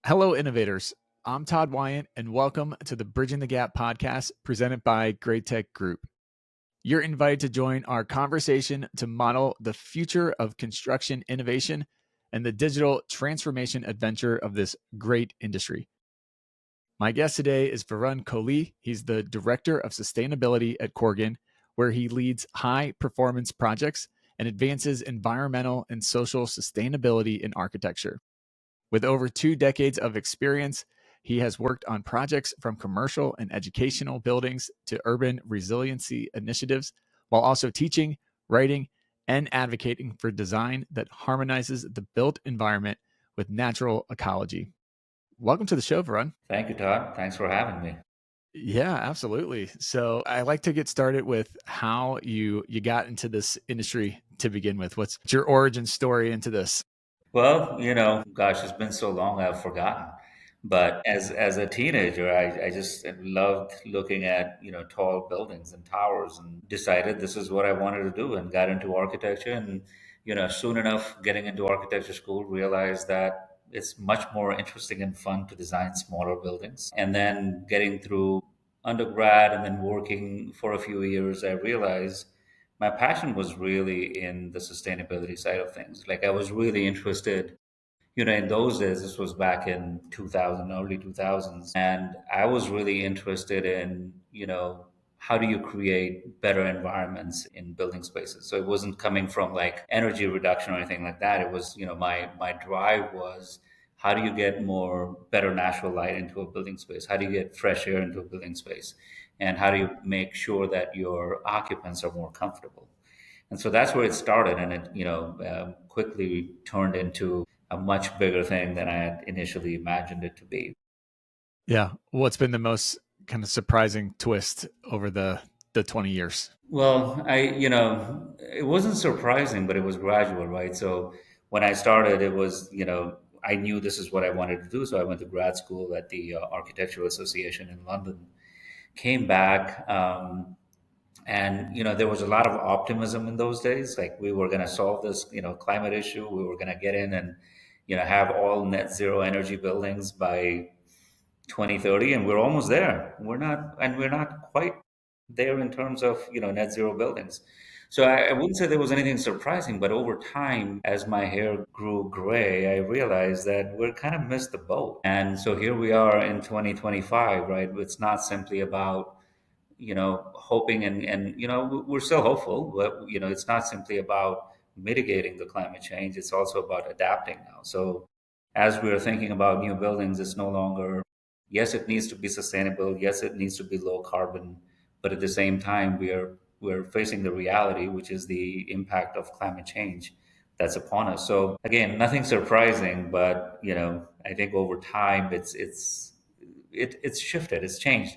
Hello, innovators. I'm Todd Weyandt, and welcome to the Bridging the Gap podcast presented by Great Tech Group. You're invited to join our conversation to model the future of construction innovation and the digital transformation adventure of this great industry. My guest today is Varun Kohli. He's the Director of Sustainability at Corgan, where he leads high-performance projects and advances environmental and social sustainability in architecture. With over 2 decades of experience, he has worked on projects from commercial and educational buildings to urban resiliency initiatives, while also teaching, writing, and advocating for design that harmonizes the built environment with natural ecology. Welcome to the show, Varun. Thank you, Todd. Thanks for having me. Yeah, absolutely. So I like to get started with how you got into this industry to begin with. What's your origin story into this? Well, gosh, it's been so long I've forgotten. But as a teenager, I just loved looking at, tall buildings and towers and decided this is what I wanted to do and got into architecture. And, soon enough, getting into architecture school, realized that it's much more interesting and fun to design smaller buildings. And then getting through undergrad and then working for a few years, I realized my passion was really in the sustainability side of things. Like I was really interested, in those days, this was back in 2000, early 2000s. And I was really interested in, how do you create better environments in building spaces? So it wasn't coming from like energy reduction or anything like that. It was, my drive was how do you get more better natural light into a building space? How do you get fresh air into a building space? And how do you make sure that your occupants are more comfortable? And so that's where it started, and it quickly turned into a much bigger thing than I had initially imagined it to be. Yeah. What's been the most kind of surprising twist over the 20 years? Well, it wasn't surprising, but it was gradual, right? So when I started, it was, I knew this is what I wanted to do. So I went to grad school at the Architectural Association in London, came back, and there was a lot of optimism in those days. Like we were going to solve this, climate issue. We were going to get in and, have all net zero energy buildings by 2030, and we're almost there. We're not quite there in terms of net zero buildings. So I wouldn't say there was anything surprising, but over time, as my hair grew gray, I realized that we're kind of missed the boat. And so here we are in 2025, right? It's not simply about hoping and we're still hopeful, but it's not simply about mitigating the climate change. It's also about adapting now. So as we're thinking about new buildings, it's no longer, yes, it needs to be sustainable. Yes, it needs to be low carbon, but at the same time, we're facing the reality, which is the impact of climate change that's upon us. So again, nothing surprising, but I think over time it's shifted, it's changed.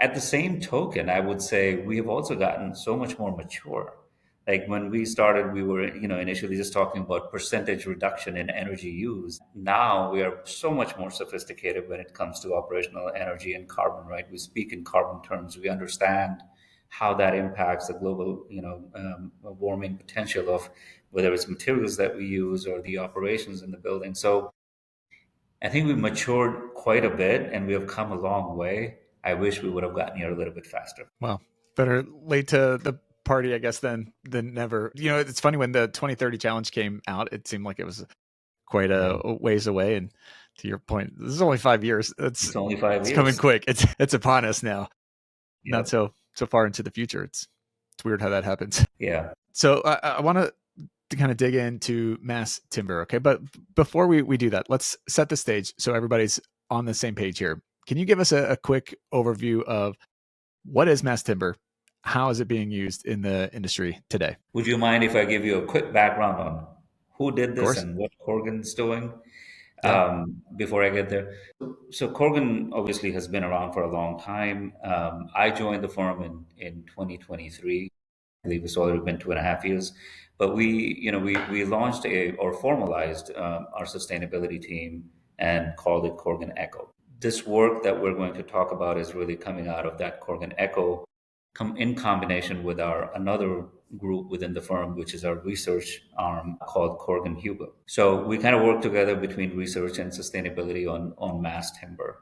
At the same token, I would say we have also gotten so much more mature. Like when we started, we were, initially just talking about percentage reduction in energy use. Now we are so much more sophisticated when it comes to operational energy and carbon, right? We speak in carbon terms. We understand how that impacts the global, warming potential of whether it's materials that we use or the operations in the building. So I think we've matured quite a bit and we have come a long way. I wish we would have gotten here a little bit faster. Well, better late to the party, I guess, than never. It's funny when the 2030 challenge came out, it seemed like it was quite a ways away. And to your point, this is only 5 years. It's only 5 years. It's coming quick. It's upon us now. Yep. Not so far into the future. It's weird how that happens. Yeah. So I want to kind of dig into mass timber. Okay. But before we do that, let's set the stage so everybody's on the same page here. Can you give us a quick overview of what is mass timber? How is it being used in the industry today? Would you mind if I give you a quick background on who did this and what Corgan's doing before I get there? So Corgan obviously has been around for a long time. I joined the firm in 2023. I believe it's already been 2.5 years. But we launched or formalized our sustainability team and called it Corgan Echo. This work that we're going to talk about is really coming out of that Corgan Echo in combination with our another group within the firm, which is our research arm called Corgan. So we kind of work together between research and sustainability on mass timber.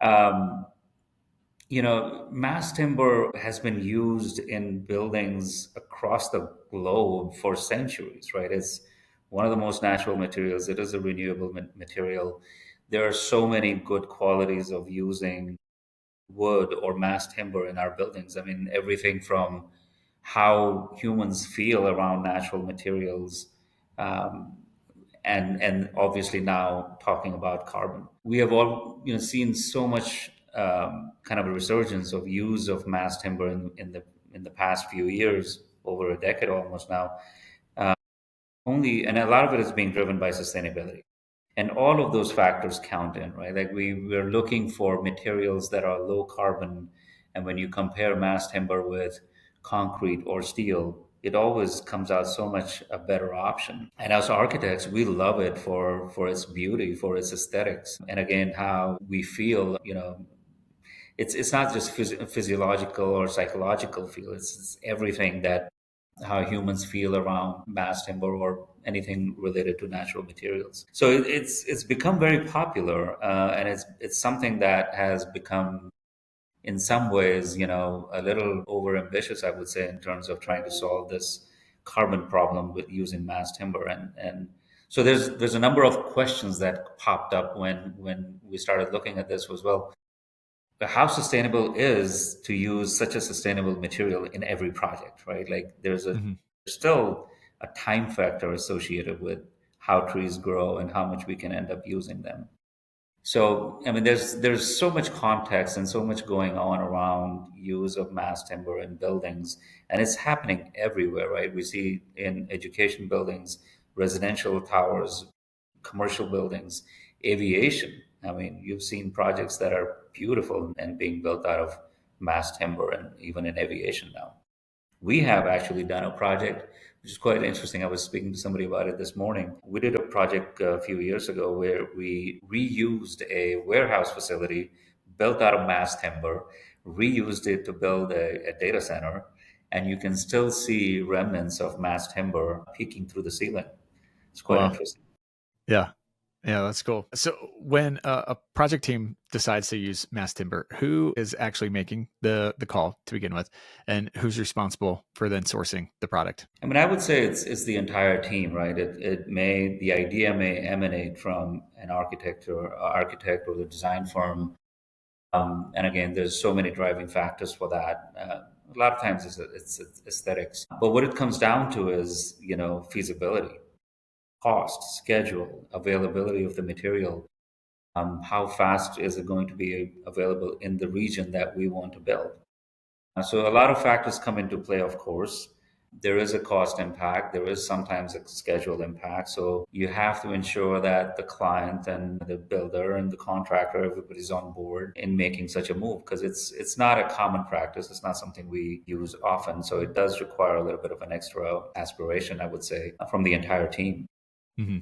Um, Mass timber has been used in buildings across the globe for centuries, right? It's one of the most natural materials. It is a renewable material. There are so many good qualities of using wood or mass timber in our buildings. I mean, everything from how humans feel around natural materials, um, and obviously now talking about carbon. We have all seen so much kind of a resurgence of use of mass timber in the past few years, over a decade almost now. Only and a lot of it is being driven by sustainability, and all of those factors count in, right? Like we're looking for materials that are low carbon, and when you compare mass timber with concrete or steel, it always comes out so much a better option. And as architects, we love it for its beauty, for its aesthetics, and again how we feel. It's not just physiological or psychological feel. It's everything that how humans feel around mass timber or anything related to natural materials. So it's become very popular, and it's something that has become, in some ways, a little over ambitious, I would say, in terms of trying to solve this carbon problem with using mass timber. And so there's a number of questions that popped up when we started looking at this as well. How sustainable is to use such a sustainable material in every project, right? Like Mm-hmm. there's still a time factor associated with how trees grow and how much we can end up using them. So, I mean, there's so much context and so much going on around use of mass timber in buildings, and it's happening everywhere, right? We see in education buildings, residential towers, commercial buildings, aviation. I mean, you've seen projects that are beautiful and being built out of mass timber, and even in aviation now. We have actually done a project which is quite interesting. I was speaking to somebody about it this morning. We did a project a few years ago where we reused a warehouse facility built out of mass timber, reused it to build a data center, and you can still see remnants of mass timber peeking through the ceiling. It's quite Wow. interesting. Yeah. Yeah, that's cool. So when a project team decides to use mass timber, who is actually making the call to begin with, and who's responsible for then sourcing the product? I mean, I would say it's the entire team, right? The idea may emanate from an architect or the design firm. And again, there's so many driving factors for that. A lot of times it's aesthetics, but what it comes down to is feasibility, cost, schedule, availability of the material. How fast is it going to be available in the region that we want to build? So a lot of factors come into play, of course. There is a cost impact. There is sometimes a schedule impact. So you have to ensure that the client and the builder and the contractor, everybody's on board in making such a move, because it's not a common practice. It's not something we use often. So it does require a little bit of an extra aspiration, I would say, from the entire team. Mm-hmm.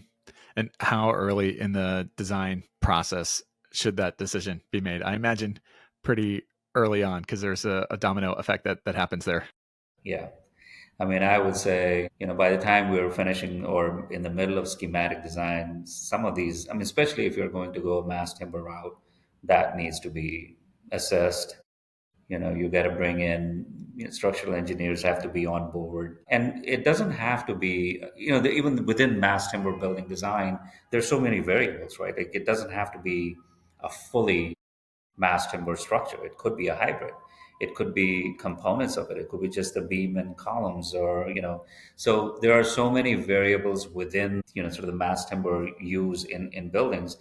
And how early in the design process should that decision be made? I imagine pretty early on, because there's a domino effect that happens there. Yeah. I mean, I would say, by the time we were finishing or in the middle of schematic design, some of these, I mean, especially if you're going to go a mass timber route, that needs to be assessed. You got to bring in, structural engineers have to be on board. And it doesn't have to be, even within mass timber building design, there's so many variables, right? Like it doesn't have to be a fully mass timber structure. It could be a hybrid. It could be components of it. It could be just the beam and columns, so there are so many variables within, sort of the mass timber use in buildings.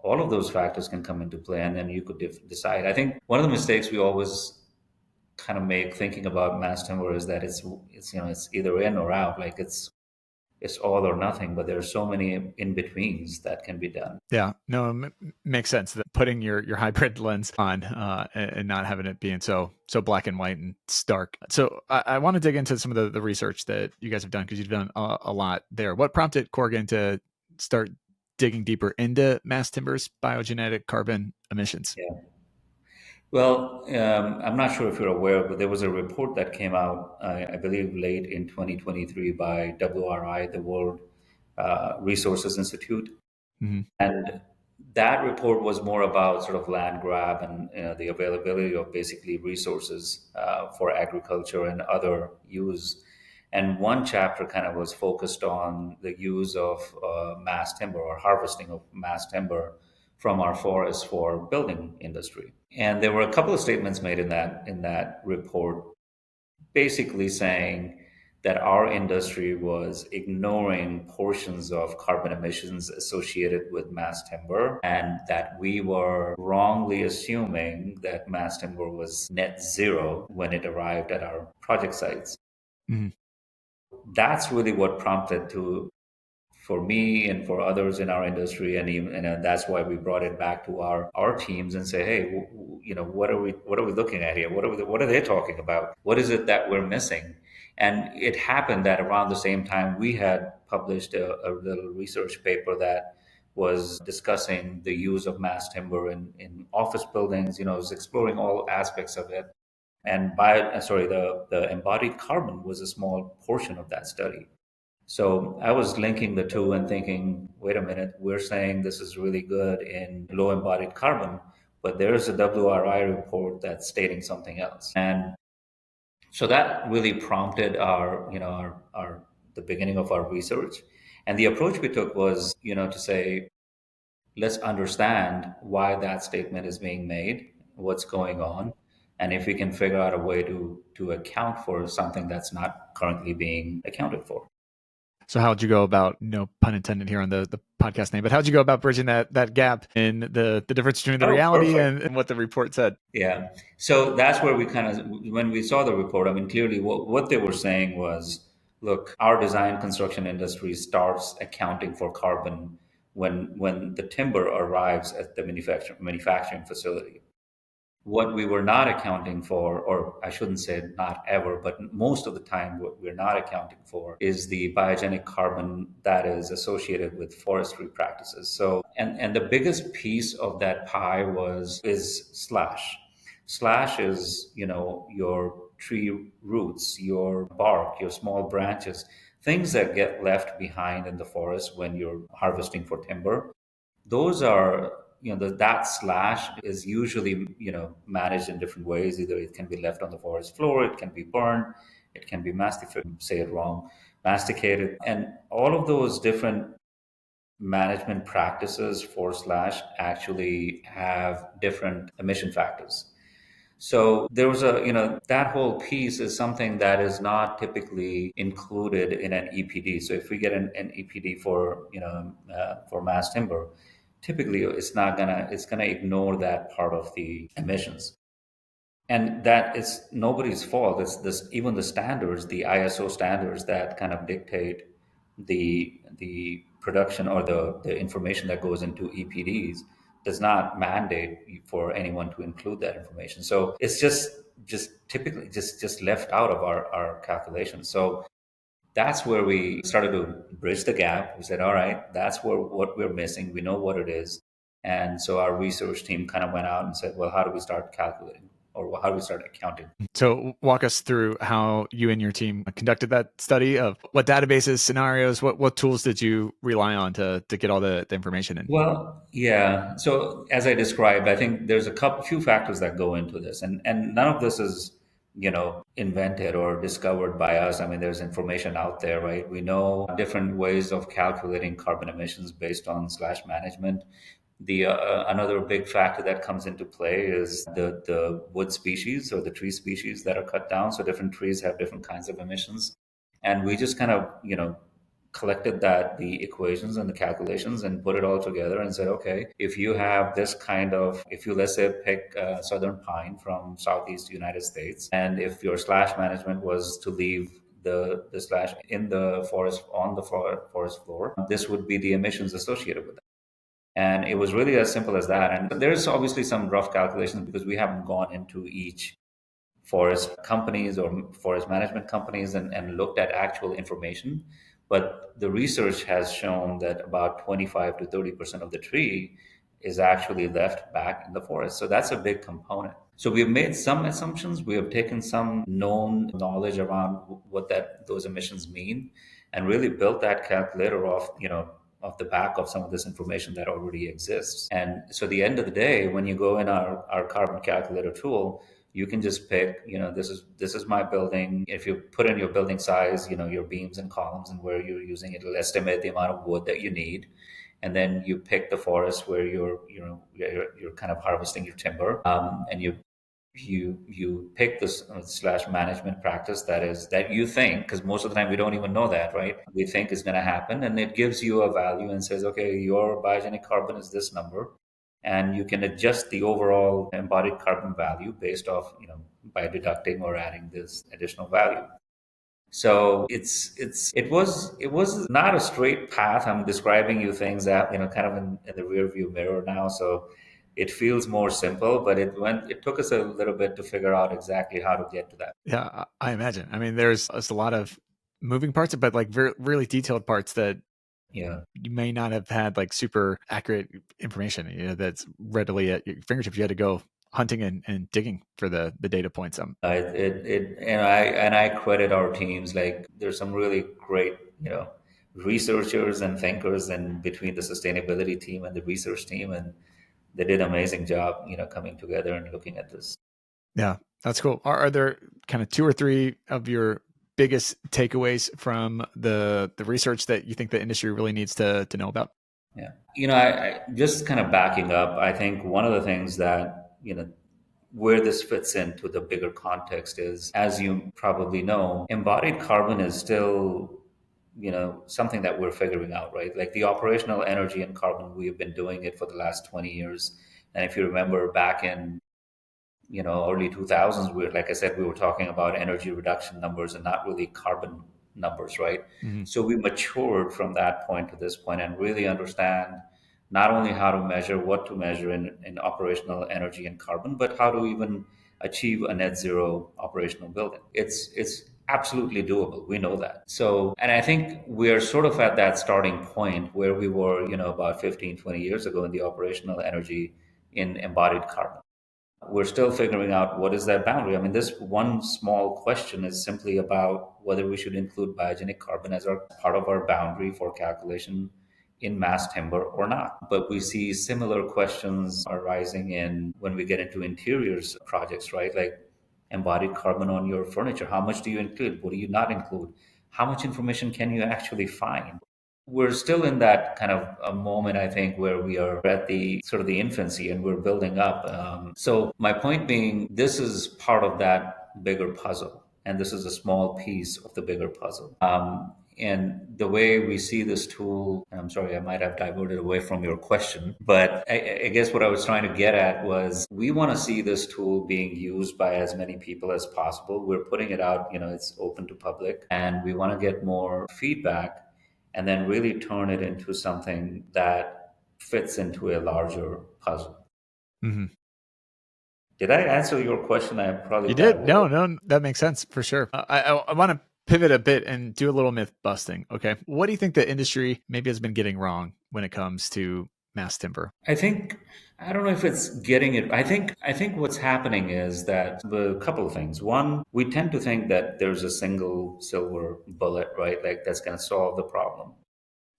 All of those factors can come into play, and then you could decide. I think one of the mistakes we always kind of make thinking about mass timber is that it's either in or out. Like it's all or nothing, but there are so many in betweens that can be done. Yeah, no, makes sense that putting your hybrid lens on and not having it being so black and white and stark. So I want to dig into some of the research that you guys have done, because you've done a lot there. What prompted Corgan to start digging deeper into mass timber's biogenetic carbon emissions? Yeah. Well, I'm not sure if you're aware, but there was a report that came out, I believe, late in 2023 by WRI, the World Resources Institute. Hmm. And that report was more about sort of land grab and the availability of basically resources for agriculture and other use. And one chapter kind of was focused on the use of mass timber or harvesting of mass timber from our forests for building industry. And there were a couple of statements made in that report basically saying that our industry was ignoring portions of carbon emissions associated with mass timber, and that we were wrongly assuming that mass timber was net zero when it arrived at our project sites. Hmm. That's really what prompted to for me and for others in our industry, and even and that's why we brought it back to our teams and say, hey, what are we looking at here? What are they talking about? What is it that we're missing? And it happened that around the same time we had published a little research paper that was discussing the use of mass timber in office buildings. It was exploring all aspects of it. And the embodied carbon was a small portion of that study. So I was linking the two and thinking, wait a minute, we're saying this is really good in low embodied carbon, but there is a WRI report that's stating something else. And so that really prompted our the beginning of our research. And the approach we took was, to say, let's understand why that statement is being made, what's going on, and if we can figure out a way to account for something that's not currently being accounted for. So how'd you go about, no pun intended here on the podcast name, but how'd you go about bridging that gap in the difference between the Oh, reality perfect. and what the report said? Yeah. So that's where we kind of, when we saw the report, I mean, clearly what they were saying was, look, our design construction industry starts accounting for carbon when the timber arrives at the manufacturing facility. What we were not accounting for, or I shouldn't say not ever, but most of the time, what we're not accounting for is the biogenic carbon that is associated with forestry practices. So, and the biggest piece of that pie is slash. Slash is, your tree roots, your bark, your small branches, things that get left behind in the forest when you're harvesting for timber. Those are, that slash is usually, managed in different ways. Either it can be left on the forest floor, it can be burned, it can be masticated, and all of those different management practices for slash actually have different emission factors. So there was that whole piece is something that is not typically included in an EPD. So if we get an EPD for, for mass timber, typically it's gonna ignore that part of the emissions. And that is nobody's fault. It's this, even the standards, the ISO standards that kind of dictate the production or the information that goes into EPDs does not mandate for anyone to include that information. So it's just typically just left out of our calculations. So that's where we started to bridge the gap. We said, all right, that's what we're missing. We know what it is. And so our research team kind of went out and said, well, how do we start calculating, or how do we start accounting? So walk us through how you and your team conducted that study of what databases, scenarios, what tools did you rely on to get all the information in? Well, yeah. So as I described, I think there's few factors that go into this, and none of this is, invented or discovered by us. I mean, there's information out there, right? We know different ways of calculating carbon emissions based on slash management. The another big factor that comes into play is the wood species or the tree species that are cut down. So different trees have different kinds of emissions, and we just kind of, collected the equations and the calculations and put it all together and said, okay, if you, let's say, pick southern pine from southeast United States, and if your slash management was to leave the slash in the forest on the forest floor, this would be the emissions associated with that. And it was really as simple as that. And there's obviously some rough calculations because we haven't gone into each forest companies or forest management companies and looked at actual information. But the research has shown that about 25 to 30% of the tree is actually left back in the forest. So that's a big component. So we've made some assumptions. We have taken some known knowledge around what those emissions mean, and really built that calculator off, off the back of some of this information that already exists. And so, at the end of the day, when you go in our carbon calculator tool, you can just pick, this is my building. If you put in your building size, your beams and columns and where you're using it, it'll estimate the amount of wood that you need. And then you pick the forest where you're kind of harvesting your timber, and you pick this slash management practice that you think, because most of the time we don't even know that, right? We think is going to happen, and it gives you a value and says, okay, your biogenic carbon is this number, and you can adjust the overall embodied carbon value based off, by deducting or adding this additional value. So it was not a straight path. I'm describing you things that, kind of in the rear view mirror now. So it feels more simple, but it took us a little bit to figure out exactly how to get to that. Yeah, I imagine. I mean, there's a lot of moving parts, but like really detailed parts that Yeah. you may not have had like super accurate information, that's readily at your fingertips. You had to go hunting and digging for the data points. I credit our teams. Like, there's some really great, researchers and thinkers in between the sustainability team and the research team, and they did an amazing job, coming together and looking at this. Yeah, that's cool. Are there kind of 2 or 3 of your biggest takeaways from the research that you think the industry really needs to know about? Yeah. I just kind of backing up, I think one of the things that, where this fits into the bigger context is, as you probably know, embodied carbon is still, something that we're figuring out, right? Like, the operational energy and carbon, we've been doing it for the last 20 years. And if you remember back in, early 2000s, like I said, we were talking about energy reduction numbers and not really carbon numbers, right? Mm-hmm. So we matured from that point to this point and really understand not only how to measure, what to measure in operational energy and carbon, but how to even achieve a net zero operational building. It's absolutely doable. We know that. So, and I think we're sort of at that starting point where we were, about 15, 20 years ago in the operational energy in embodied carbon. We're still figuring out what is that boundary. I mean, this one small question is simply about whether we should include biogenic carbon as part of our boundary for calculation in mass timber or not. But we see similar questions arising in when we get into interiors projects, right? Like embodied carbon on your furniture. How much do you include? What do you not include? How much information can you actually find? We're still in that kind of a moment, I think, where we are at the sort of the infancy and we're building up. So my point being, this is part of that bigger puzzle, and this is a small piece of the bigger puzzle. And the way we see this tool, and I'm sorry, I might have diverted away from your question, but I guess what I was trying to get at was we want to see this tool being used by as many people as possible. We're putting it out, it's open to public, and we want to get more feedback and then really turn it into something that fits into a larger puzzle. Mm-hmm. Did I answer your question? I probably You did. No, that makes sense for sure. I want to pivot a bit and do a little myth busting. Okay. What do you think the industry maybe has been getting wrong when it comes to mass timber? I don't know if it's getting it. I think what's happening is that a couple of things. One, we tend to think that there's a single silver bullet, right? Like, that's going to solve the problem.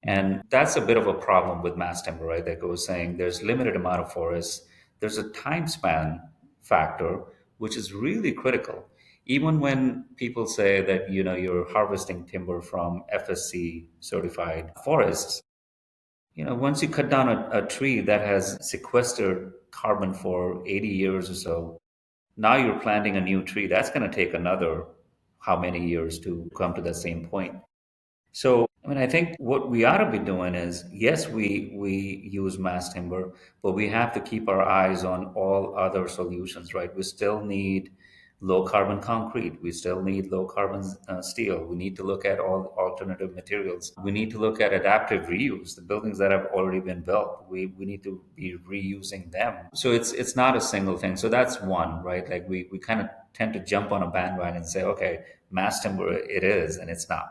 And that's a bit of a problem with mass timber, right? That goes saying there's limited amount of forests. There's a time span factor, which is really critical. Even when people say that, you're harvesting timber from FSC certified forests, once you cut down a tree that has sequestered carbon for 80 years or so, now you're planting a new tree. That's going to take another how many years to come to the same point. So, I think what we ought to be doing is, yes, we use mass timber, but we have to keep our eyes on all other solutions, right? We still need low carbon concrete. We still need low carbon steel. We need to look at all alternative materials. We need to look at adaptive reuse. The buildings that have already been built, we need to be reusing them. So it's not a single thing. So that's one, right? Like, we kind of tend to jump on a bandwagon and say, okay, mass timber it is, and it's not.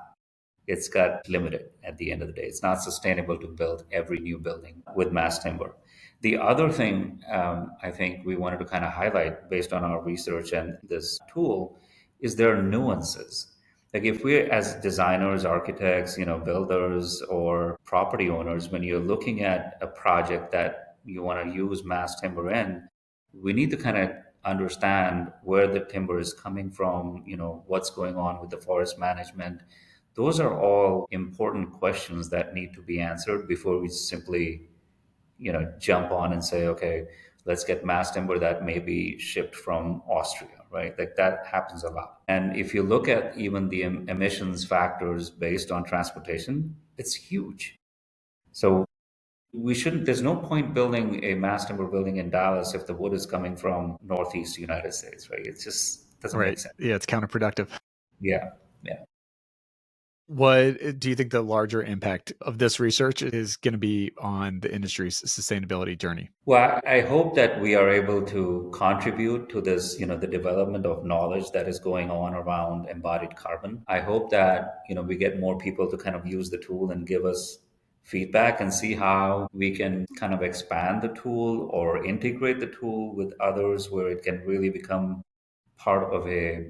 It's got limited at the end of the day. It's not sustainable to build every new building with mass timber. The other thing I think we wanted to kind of highlight based on our research and this tool is there are nuances. Like if we're as designers, architects, builders or property owners, when you're looking at a project that you want to use mass timber in, we need to kind of understand where the timber is coming from, what's going on with the forest management. Those are all important questions that need to be answered before we simply jump on and say, okay, let's get mass timber that may be shipped from Austria, right? Like that happens a lot. And if you look at even the emissions factors based on transportation, it's huge. So we shouldn't, there's no point building a mass timber building in Dallas if the wood is coming from Northeast United States, right? It just doesn't make sense. Yeah, it's counterproductive. Yeah. Yeah. What do you think the larger impact of this research is going to be on the industry's sustainability journey? Well, I hope that we are able to contribute to this, the development of knowledge that is going on around embodied carbon. I hope that, we get more people to kind of use the tool and give us feedback and see how we can kind of expand the tool or integrate the tool with others where it can really become part of a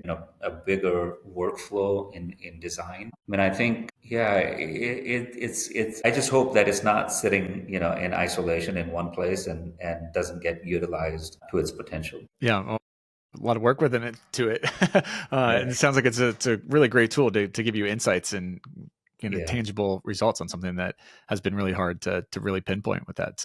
bigger workflow in design. I mean, I think, yeah, it's I just hope that it's not sitting, in isolation in one place and doesn't get utilized to its potential. Yeah. Well, a lot of work within it to it. And it sounds like it's a really great tool to give you insights and tangible results on something that has been really hard to really pinpoint with that.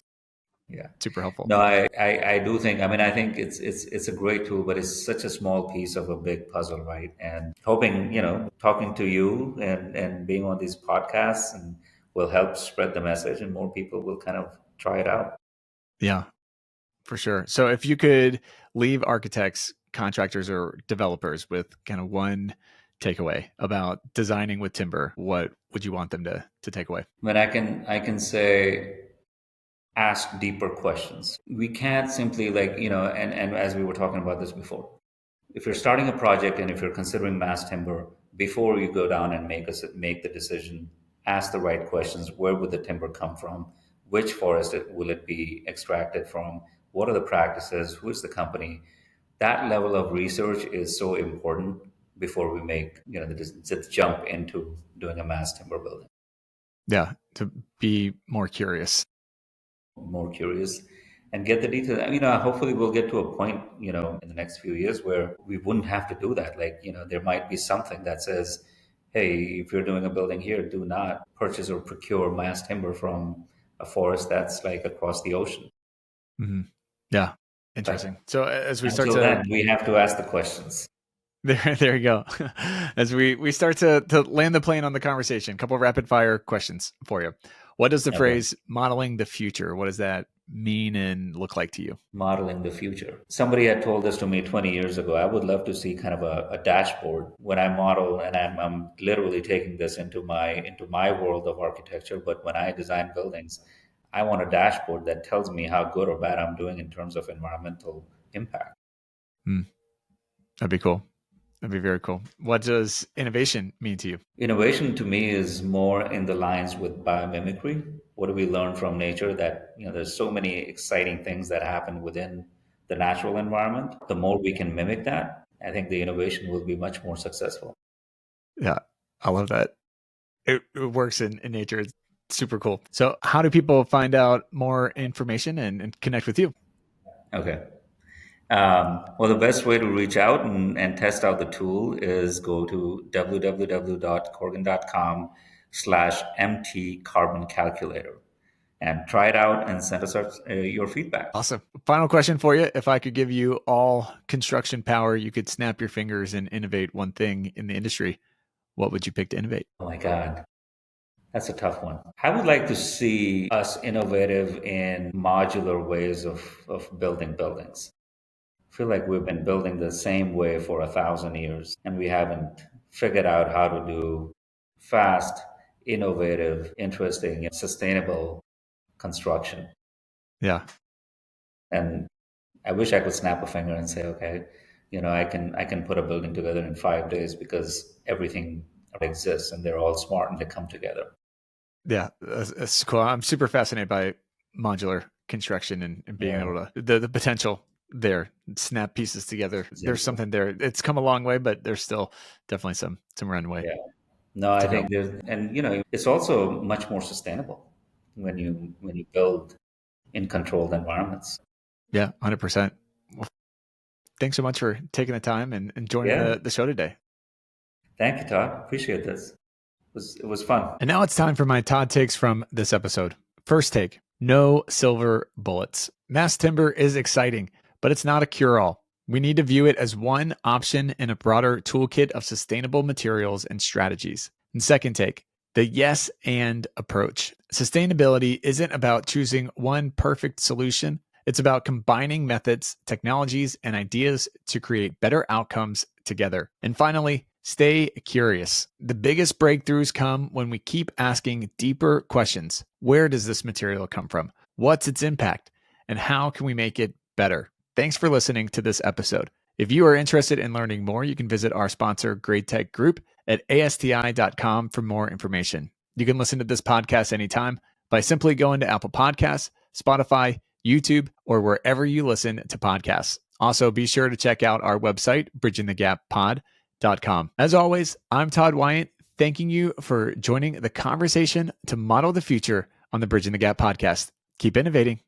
Yeah. Super helpful. No, I do think, I think it's a great tool, but it's such a small piece of a big puzzle, right? And hoping, talking to you and being on these podcasts and will help spread the message and more people will kind of try it out. Yeah, for sure. So if you could leave architects, contractors, or developers with kind of one takeaway about designing with timber, what would you want them to take away? I can say, ask deeper questions. We can't simply and as we were talking about this before, if you're starting a project and if you're considering mass timber, before you go down and make the decision, ask the right questions. Where would the timber come from? Which forest will it be extracted from? What are the practices? Who is the company? That level of research is so important before we make the jump into doing a mass timber building. Yeah, to be more curious and get the details. Hopefully we'll get to a point, in the next few years where we wouldn't have to do that. Like, there might be something that says, hey, if you're doing a building here, do not purchase or procure mass timber from a forest that's like across the ocean. Mm-hmm. Yeah. Interesting. But so as we start then, we have to ask the questions. There you go. As we start to land the plane on the conversation, a couple of rapid fire questions for you. What does the phrase modeling the future, what does that mean and look like to you? Modeling the future. Somebody had told this to me 20 years ago. I would love to see kind of a dashboard when I model, and I'm literally taking this into my world of architecture. But when I design buildings, I want a dashboard that tells me how good or bad I'm doing in terms of environmental impact. That'd be cool. That'd be very cool. What does innovation mean to you? Innovation to me is more in the lines with biomimicry. What do we learn from nature? That there's so many exciting things that happen within the natural environment. The more we can mimic that, I think the innovation will be much more successful. Yeah, I love that. It works in nature. It's super cool. So how do people find out more information and connect with you? Okay. Well, the best way to reach out and test out the tool is go to www.corgan.com/MT carbon calculator and try it out and send us your feedback. Awesome. Final question for you. If I could give you all construction power, you could snap your fingers and innovate one thing in the industry, what would you pick to innovate? Oh my God. That's a tough one. I would like to see us innovative in modular ways of building buildings. I feel like we've been building the same way for 1,000 years, and we haven't figured out how to do fast, innovative, interesting, and sustainable construction. Yeah. And I wish I could snap a finger and say, okay, I can put a building together in 5 days because everything exists and they're all smart and they come together. Yeah, that's cool. I'm super fascinated by modular construction and being Yeah. able to the potential there, snap pieces together. There's Exactly. something there. It's come a long way, but there's still definitely some runway Yeah. No, I to go. think there's, and it's also much more sustainable when you build in controlled environments. Yeah, 100%. Well, thanks so much for taking the time and joining Yeah. the show today. Thank you, Todd. Appreciate this. It was fun. And now it's time for my Todd takes from this episode. First take: no silver bullets. Mass timber is exciting, but it's not a cure all. We need to view it as one option in a broader toolkit of sustainable materials and strategies. And second take: the yes and approach. Sustainability isn't about choosing one perfect solution. It's about combining methods, technologies, and ideas to create better outcomes together. And finally, stay curious. The biggest breakthroughs come when we keep asking deeper questions. Where does this material come from? What's its impact? And how can we make it better? Thanks for listening to this episode. If you are interested in learning more, you can visit our sponsor, Great Tech Group, at asti.com for more information. You can listen to this podcast anytime by simply going to Apple Podcasts, Spotify, YouTube, or wherever you listen to podcasts. Also, be sure to check out our website, bridgingthegappod.com. As always, I'm Todd Weyandt, thanking you for joining the conversation to model the future on the Bridging the Gap podcast. Keep innovating.